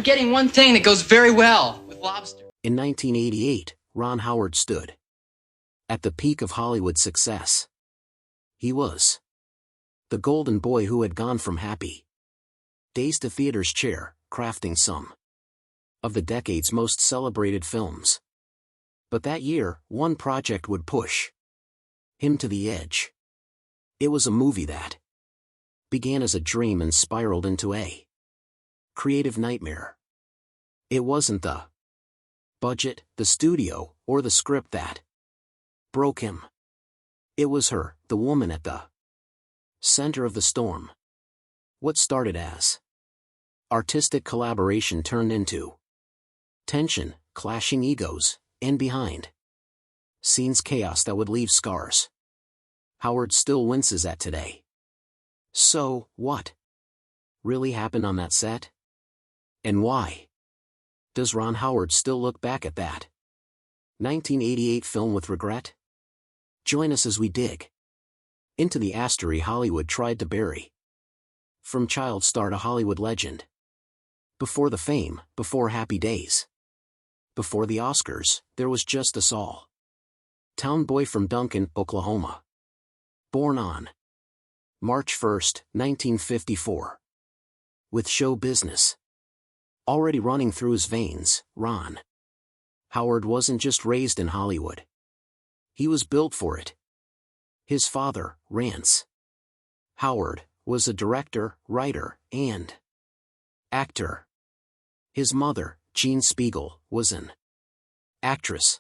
forgetting one thing that goes very well with lobster. In 1988, Ron Howard stood at the peak of Hollywood success. He was the golden boy who had gone from Happy Days to theater's chair, crafting some of the decade's most celebrated films. But that year, one project would push him to the edge. It was a movie that began as a dream and spiraled into a creative nightmare. It wasn't the budget, the studio, or the script that broke him. It was her, the woman at the center of the storm. What started as artistic collaboration turned into tension, clashing egos, and behind scenes chaos that would leave scars Howard still winces at today. So, what really happened on that set? And why does Ron Howard still look back at that 1988 film with regret? Join us as we dig into the astery Hollywood tried to bury. From child star to Hollywood legend. Before the fame, before Happy Days, before the Oscars, there was just a small town boy from Duncan, Oklahoma. Born on March 1, 1954. With show business already running through his veins, Ron Howard wasn't just raised in Hollywood. He was built for it. His father, Rance Howard, was a director, writer, and actor. His mother, Jean Spiegel, was an actress.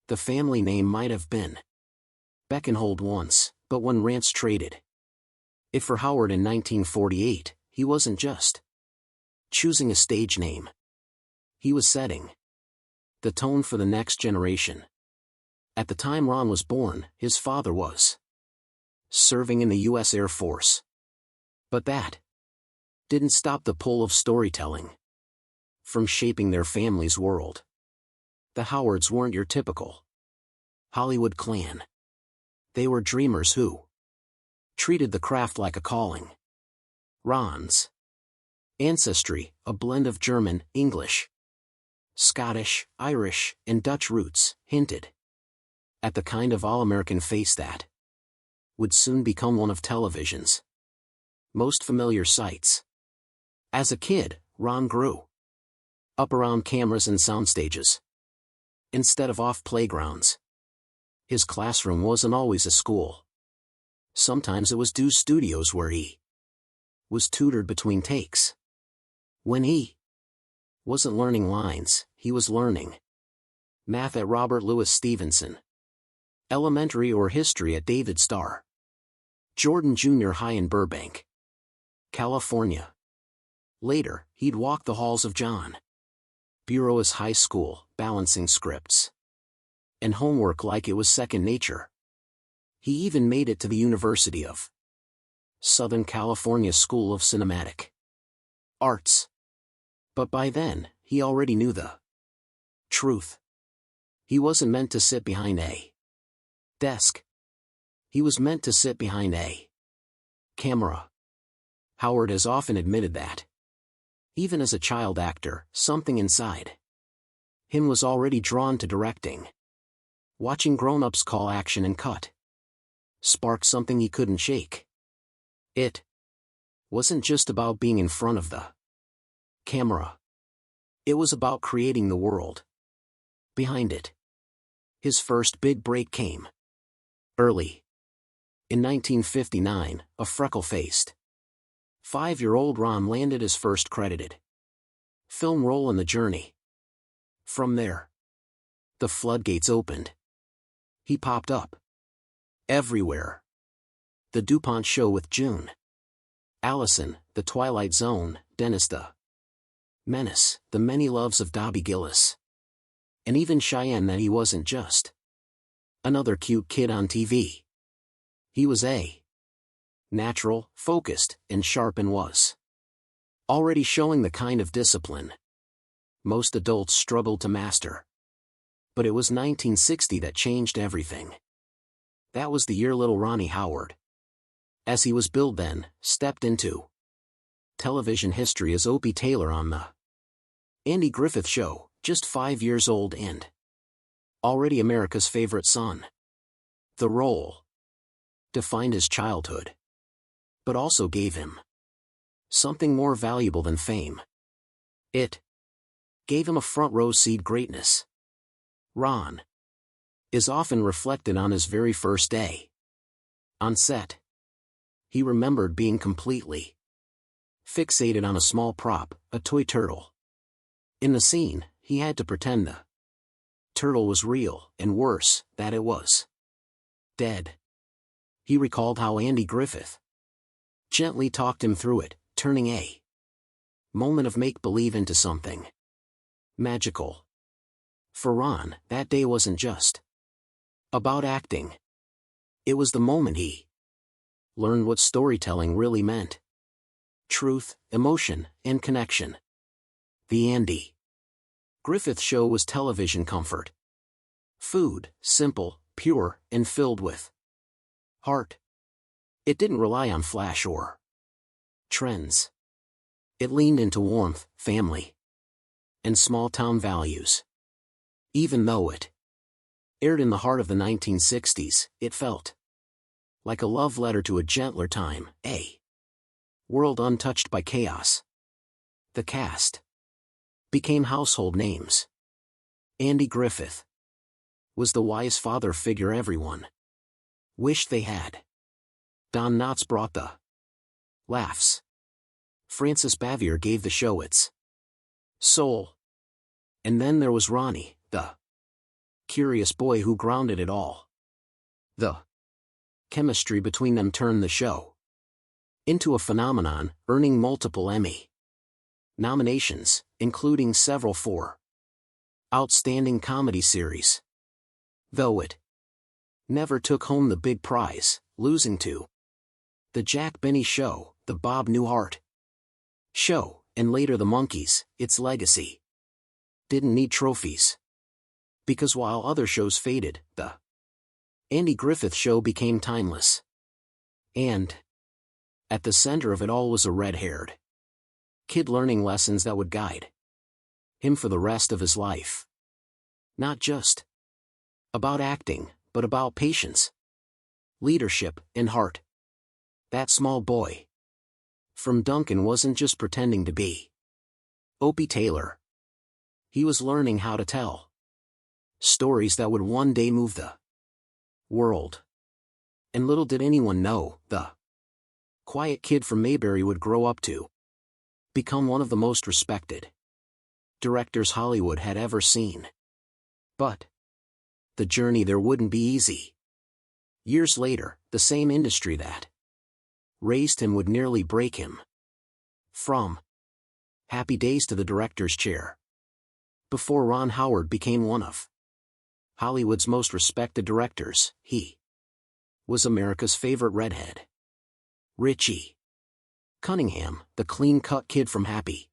The family name might have been Beckenhold once, but when Rance traded it for Howard in 1948, he wasn't just choosing a stage name. He was setting the tone for the next generation. At the time Ron was born, his father was serving in the U.S. Air Force. But that didn't stop the pull of storytelling from shaping their family's world. The Howards weren't your typical Hollywood clan. They were dreamers who treated the craft like a calling. Ron's ancestry, a blend of German, English, Scottish, Irish, and Dutch roots, hinted at the kind of all-American face that would soon become one of television's most familiar sights. As a kid, Ron grew up around cameras and soundstages instead of off playgrounds. His classroom wasn't always a school. Sometimes it was Dew's Studios where he was tutored between takes. When he wasn't learning lines, he was learning math at Robert Louis Stevenson Elementary or history at David Starr Jordan Junior High in Burbank, California. Later, he'd walk the halls of John Burroughs High School, balancing scripts and homework like it was second nature. He even made it to the University of Southern California School of Cinematic Arts. But by then, he already knew the truth. He wasn't meant to sit behind a desk. He was meant to sit behind a camera. Howard has often admitted that. Even as a child actor, something inside him was already drawn to directing. Watching grown-ups call action and cut sparked something he couldn't shake. It wasn't just about being in front of the camera. It was about creating the world behind it. His first big break came early. In 1959, a freckle-faced 5-year-old Ron landed his first credited film role in The Journey. From there, the floodgates opened. He popped up everywhere. The DuPont Show with June Allison, The Twilight Zone, Dennis the Menace, The Many Loves of Dobby Gillis. And even Cheyenne that he wasn't just another cute kid on TV. He was a natural, focused, and sharp and was already showing the kind of discipline most adults struggled to master. But it was 1960 that changed everything. That was the year little Ronnie Howard, as he was billed then, stepped into television history as Opie Taylor on the Andy Griffith Show, just 5 years old and already America's favorite son. The role defined his childhood, but also gave him something more valuable than fame. It gave him a front-row seat greatness. Ron is often reflected on his very first day. On set, he remembered being completely fixated on a small prop, a toy turtle. In the scene, he had to pretend the turtle was real, and worse, that it was dead. He recalled how Andy Griffith gently talked him through it, turning a moment of make-believe into something magical. For Ron, that day wasn't just about acting. It was the moment he learned what storytelling really meant. Truth, emotion, and connection. The Andy Griffith Show was television comfort. Food, simple, pure, and filled with heart. It didn't rely on flash or trends. It leaned into warmth, family, and small-town values. Even though it aired in the heart of the 1960s, it felt like a love letter to a gentler time, a world untouched by chaos. The cast became household names. Andy Griffith was the wise father figure everyone wished they had. Don Knotts brought the laughs. Francis Bavier gave the show its soul. And then there was Ronnie, the curious boy who grounded it all. The chemistry between them turned the show into a phenomenon, earning multiple Emmy nominations, including several for Outstanding Comedy Series. Though it never took home the big prize, losing to The Jack Benny Show, The Bob Newhart Show, and later The Monkees, its legacy didn't need trophies. Because while other shows faded, the Andy Griffith Show became timeless. And at the center of it all was a red-haired kid learning lessons that would guide him for the rest of his life. Not just about acting, but about patience, leadership, and heart. That small boy from Duncan wasn't just pretending to be Opie Taylor. He was learning how to tell stories that would one day move the world. And little did anyone know, the quiet kid from Mayberry would grow up to become one of the most respected directors Hollywood had ever seen. But the journey there wouldn't be easy. Years later, the same industry that raised him would nearly break him. From Happy Days to the director's chair. Before Ron Howard became one of Hollywood's most respected directors, he was America's favorite redhead. Richie Cunningham, the clean-cut kid from Happy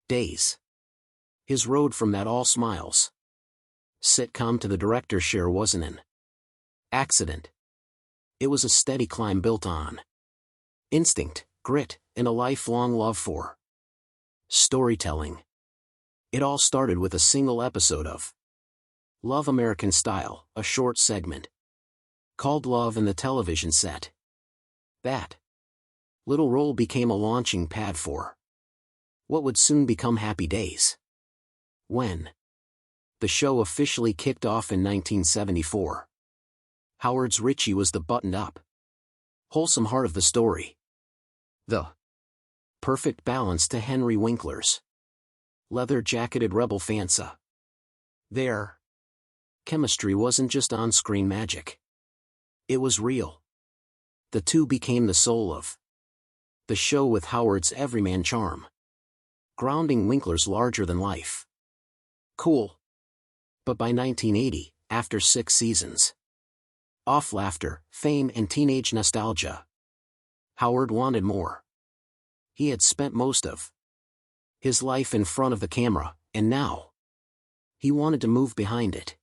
Days. His road from that all smiles sitcom to the director's chair wasn't an accident. It was a steady climb built on instinct, grit, and a lifelong love for storytelling. It all started with a single episode of Love American Style, a short segment called Love in the Television Set. That little role became a launching pad for what would soon become Happy Days. When the show officially kicked off in 1974, Howard's Richie was the buttoned-up, wholesome heart of the story. The perfect balance to Henry Winkler's leather-jacketed rebel fansa. Their chemistry wasn't just on-screen magic. It was real. The two became the soul of the show with Howard's everyman charm, grounding Winkler's larger-than-life cool. But by 1980, after 6 seasons off laughter, fame, and teenage nostalgia, Howard wanted more. He had spent most of his life in front of the camera, and now he wanted to move behind it.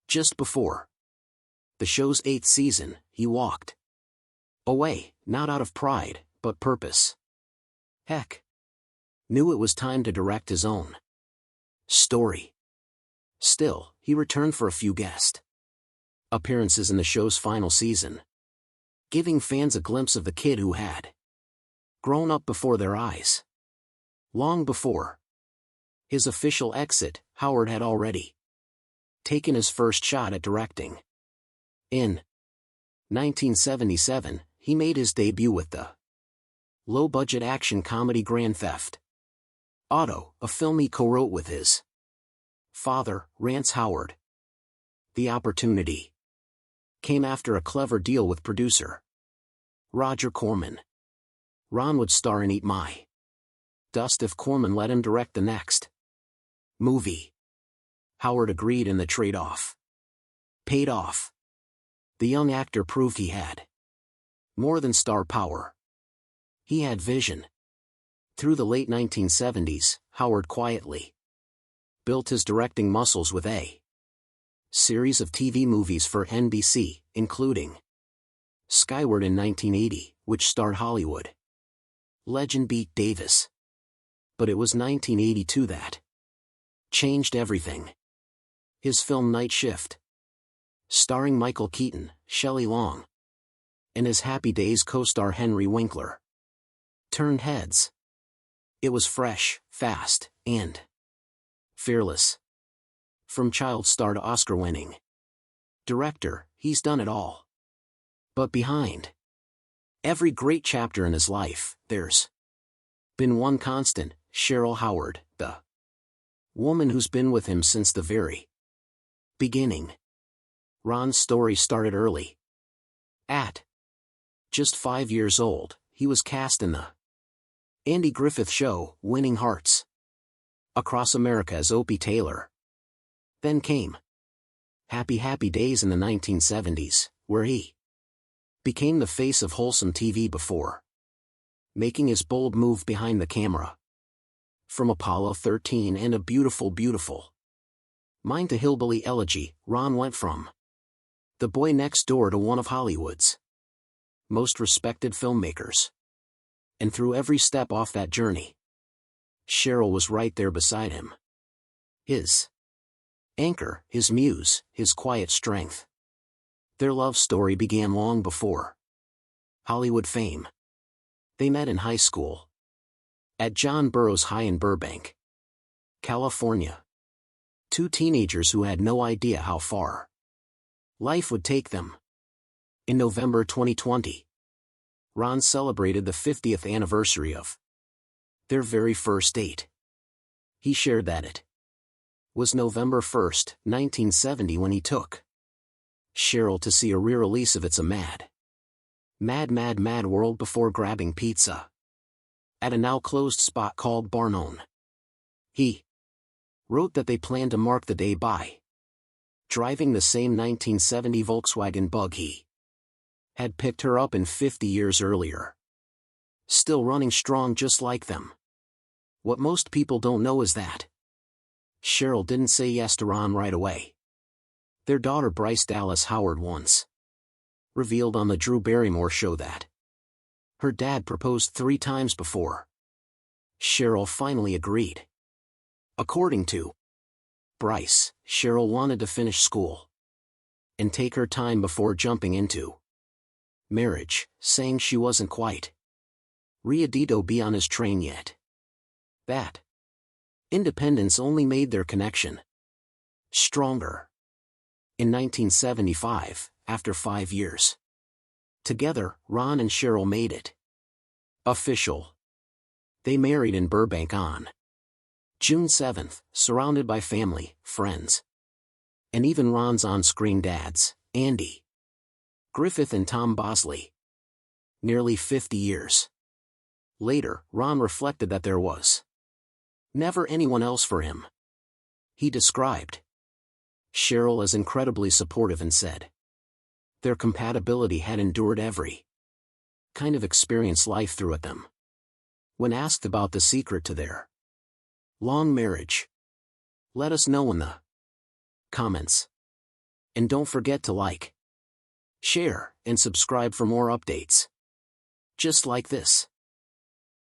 Just before the show's 8th season, he walked away, not out of pride, but purpose. Heck, knew it was time to direct his own story. Still, he returned for a few guest appearances in the show's final season, giving fans a glimpse of the kid who had grown up before their eyes. Long before his official exit, Howard had already taken his first shot at directing. In 1977, he made his debut with the low-budget action comedy Grand Theft Auto, a film he co-wrote with his father, Rance Howard. The opportunity came after a clever deal with producer Roger Corman. Ron would star in Eat My Dust if Corman let him direct the next movie. Howard agreed, and the trade-off paid off. The young actor proved he had more than star power. He had vision. Through the late 1970s, Howard quietly built his directing muscles with a series of TV movies for NBC, including Skyward in 1980, which starred Hollywood legend Bette Davis. But it was 1982 that changed everything. His film Night Shift, starring Michael Keaton, Shelley Long, and his Happy Days co-star Henry Winkler, turned heads. It was fresh, fast, and fearless. From child star to Oscar-winning director, he's done it all. But behind every great chapter in his life, there's been one constant: Cheryl Howard, the woman who's been with him since the very beginning. Ron's story started early. At just 5 years old, he was cast in the Andy Griffith Show, winning hearts across America as Opie Taylor. Then came Happy Happy Days in the 1970s, where he became the face of wholesome TV before making his bold move behind the camera. From Apollo 13 and A Beautiful Beautiful Mind to Hillbilly Elegy, Ron went from the boy next door to one of Hollywood's most respected filmmakers. And through every step off that journey, Cheryl was right there beside him. His anchor, his muse, his quiet strength. Their love story began long before Hollywood fame. They met in high school at John Burroughs High in Burbank, California. Two teenagers who had no idea how far life would take them. In November 2020, Ron celebrated the 50th anniversary of their very first date. He shared that it was November 1st, 1970 when he took Cheryl to see a re-release of It's a Mad, Mad, Mad, Mad World before grabbing pizza at a now-closed spot called Barnone. He wrote that they planned to mark the day by driving the same 1970 Volkswagen Bug he had picked her up in 50 years earlier. Still running strong just like them. What most people don't know is that Cheryl didn't say yes to Ron right away. Their daughter Bryce Dallas Howard once revealed on the Drew Barrymore show that her dad proposed 3 times before Cheryl finally agreed. According to Bryce, Cheryl wanted to finish school and take her time before jumping into marriage, saying she wasn't quite ready to be on his train yet. That independence only made their connection stronger. In 1975, after 5 years together, Ron and Cheryl made it official. They married in Burbank on June 7th, surrounded by family, friends, and even Ron's on-screen dads, Andy Griffith and Tom Bosley. Nearly 50 years later, Ron reflected that there was never anyone else for him. He described Cheryl as incredibly supportive and said their compatibility had endured every kind of experience life threw at them. When asked about the secret to their long marriage, let us know in the comments. And don't forget to like, share, and subscribe for more updates just like this.